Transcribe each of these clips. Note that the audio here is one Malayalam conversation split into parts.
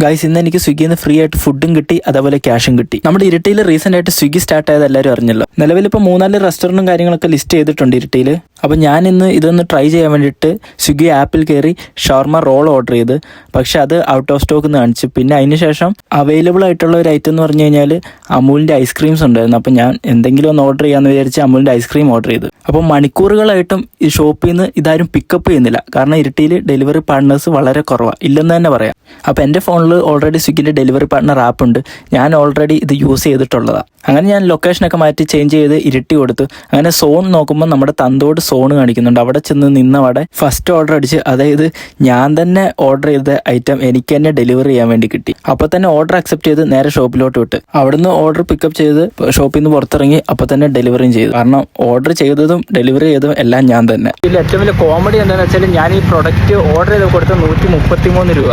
ഗൈസ്, ഇന്ന് എനിക്ക് സ്വിഗ്ഗിയിൽ നിന്ന് ഫ്രീ ആയിട്ട് ഫുഡും കിട്ടി, അതേപോലെ ക്യാഷും കിട്ടി. നമ്മുടെ ഇരിട്ടിയിൽ റീസെന്റ് ആയിട്ട് സ്വിഗ്ഗി സ്റ്റാർട്ട് ആയത് എല്ലാവരും അറിഞ്ഞല്ലോ. നിലവിൽ ഇപ്പോൾ 3-4 റെസ്റ്റോറൻറ്റും കാര്യങ്ങളൊക്കെ ലിസ്റ്റ് ചെയ്തിട്ടുണ്ട് ഇരിട്ടിയിൽ. അപ്പോൾ ഞാൻ ഇന്ന് ഇതൊന്ന് ട്രൈ ചെയ്യാൻ വേണ്ടിയിട്ട് സ്വിഗ്ഗി ആപ്പിൽ കയറി ഷവർമ റോൾ ഓർഡർ ചെയ്ത്, പക്ഷെ അത് ഔട്ട് ഓഫ് സ്റ്റോക്ക് എന്ന് കാണിച്ചു. പിന്നെ അതിന് ശേഷം അവൈലബിൾ ആയിട്ടുള്ള ഒരു ഐറ്റം എന്ന് പറഞ്ഞു കഴിഞ്ഞാൽ അമൂലിൻ്റെ ഐസ്ക്രീംസ് ഉണ്ടായിരുന്നു. അപ്പോൾ ഞാൻ എന്തെങ്കിലും ഒന്ന് ഓർഡർ ചെയ്യാമെന്ന് വിചാരിച്ച് അമൂലിൻ്റെ ഐസ്ക്രീം ഓർഡർ ചെയ്തു. അപ്പോൾ മണിക്കൂറുകളായിട്ടും ഈ ഷോപ്പിൽ നിന്ന് ഇതാരും പിക്കപ്പ് ചെയ്യുന്നില്ല. കാരണം ഇരിട്ടിയിൽ ഡെലിവറി പാർട്ട്നേഴ്സ് വളരെ കുറവാണ്, ഇല്ലെന്ന് തന്നെ പറയാം. അപ്പോൾ എൻ്റെ ഫോണിൽ ഓൾറെഡി സ്വിഗ്ഗിൻ്റെ ഡെലിവറി പാർട്ട്ണർ ആപ്പ് ഉണ്ട്. ഞാൻ ഓൾറെഡി ഇത് യൂസ് ചെയ്തിട്ടുള്ളതാണ്. അങ്ങനെ ഞാൻ ലൊക്കേഷനൊക്കെ മാറ്റി ചേഞ്ച് ചെയ്ത് ഇരിട്ടി കൊടുത്തു. അങ്ങനെ സോൺ നോക്കുമ്പോൾ നമ്മുടെ തന്തോട് സോൺ കാണിക്കുന്നുണ്ട്. അവിടെ ചെന്ന് നിന്നവിടെ ഫസ്റ്റ് ഓർഡർ അടിച്ച്, അതായത് ഞാൻ തന്നെ ഓർഡർ ചെയ്ത ഐറ്റം എനിക്ക് തന്നെ ഡെലിവറി ചെയ്യാൻ വേണ്ടി കിട്ടി. അപ്പോൾ തന്നെ ഓർഡർ അക്സെപ്റ്റ് ചെയ്ത് നേരെ ഷോപ്പിലോട്ട് വിട്ട് അവിടുന്ന് ഓർഡർ പിക്കപ്പ് ചെയ്ത് ഷോപ്പിൽ നിന്ന് പുറത്തിറങ്ങി അപ്പോൾ തന്നെ ഡെലിവറിയും ചെയ്തു. കാരണം ഓർഡർ ചെയ്തതും ഡെലിവറി ചെയ്തതും എല്ലാം ഞാൻ തന്നെ. ഇതിൽ ഏറ്റവും വലിയ കോമഡി എന്താണെന്ന് വെച്ചാൽ ഞാൻ ഈ പ്രൊഡക്റ്റ് ഓർഡർ ചെയ്ത് കൊടുത്ത 133 രൂപ.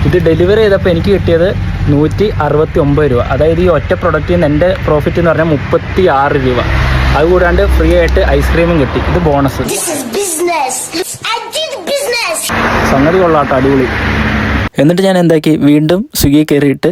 ഇത് ഡെലിവറി ചെയ്തപ്പോൾ എനിക്ക് കിട്ടിയത് 169 രൂപ. അതായത് ഈ ഒറ്റ പ്രൊഡക്റ്റിൽ നിന്ന് എൻ്റെ പ്രോഫിറ്റ് എന്ന് പറഞ്ഞാൽ 36 രൂപ. അതുകൂടാണ്ട് ഫ്രീ ആയിട്ട് ഐസ്ക്രീമും കിട്ടി. ഇത് ബോണസ്. സംഗതി കൊള്ളാട്ടോ, അടിപൊളി. എന്നിട്ട് ഞാൻ എന്താക്കി, വീണ്ടും സ്വിഗ്ഗി കയറിയിട്ട്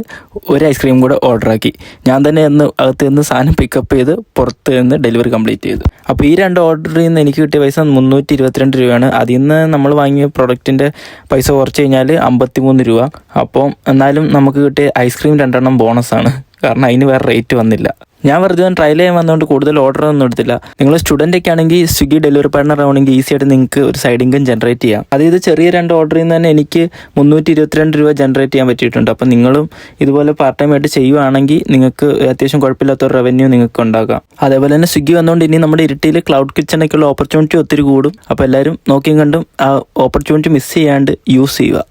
ഒരു ഐസ്ക്രീം കൂടെ ഓർഡർ ആക്കി. ഞാൻ തന്നെ അകത്ത് നിന്ന് സാധനം പിക്കപ്പ് ചെയ്ത് പുറത്ത് നിന്ന് ഡെലിവറി കംപ്ലീറ്റ് ചെയ്തു. അപ്പോൾ ഈ 2 ഓർഡറിൽ നിന്ന് എനിക്ക് കിട്ടിയ പൈസ 322 രൂപയാണ്. അതിൽ നിന്ന് നമ്മൾ വാങ്ങിയ പ്രൊഡക്റ്റിൻ്റെ പൈസ കുറച്ച് കഴിഞ്ഞാൽ 53 രൂപ. അപ്പോൾ എന്നാലും നമുക്ക് കിട്ടിയ ഐസ്ക്രീം 2 എണ്ണം ബോണസാണ്. കാരണം അതിന് വേറെ റേറ്റ് വന്നില്ല. ഞാൻ വെറുതെ ട്രയൽ ചെയ്യാൻ വന്നുകൊണ്ട് കൂടുതൽ ഓർഡർ ഒന്നും എടുത്തില്ല. നിങ്ങൾ സ്റ്റുഡൻ്റ് ഒക്കെ ആണെങ്കിൽ സ്വിഗ്ഗി ഡെലിവറി പാർട്ണർ ആവണമെങ്കിൽ ഈസി ആയിട്ട് നിങ്ങൾക്ക് ഒരു സൈഡ് ഇൻകം ജനറേറ്റ് ചെയ്യാം. അതായത് ചെറിയ 2 ഓർഡറിൽ നിന്ന് തന്നെ എനിക്ക് 322 രൂപ ജനറേറ്റ് ചെയ്യാൻ പറ്റിയിട്ടുണ്ട്. അപ്പോൾ നിങ്ങളും ഇതുപോലെ പാർട്ട് ടൈം ആയിട്ട് ചെയ്യുവാണെങ്കിൽ നിങ്ങൾക്ക് അത്യാവശ്യം കുഴപ്പമില്ലാത്തൊരു റവന്യൂ നിങ്ങൾക്ക് ഉണ്ടാക്കാം. അതേപോലെ തന്നെ സ്വിഗ്ഗി വന്നുകൊണ്ട് ഇനി നമ്മുടെ ഇരിട്ടിയിൽ ക്ലൗഡ് കിച്ചണൊക്കെയുള്ള ഓപ്പർച്യൂണിറ്റി ഒത്തിരി കൂടും. അപ്പോൾ എല്ലാവരും നോക്കിയും കണ്ടും ആ ഓപ്പർച്യൂണിറ്റി മിസ് ചെയ്യാണ്ട് യൂസ് ചെയ്യുക.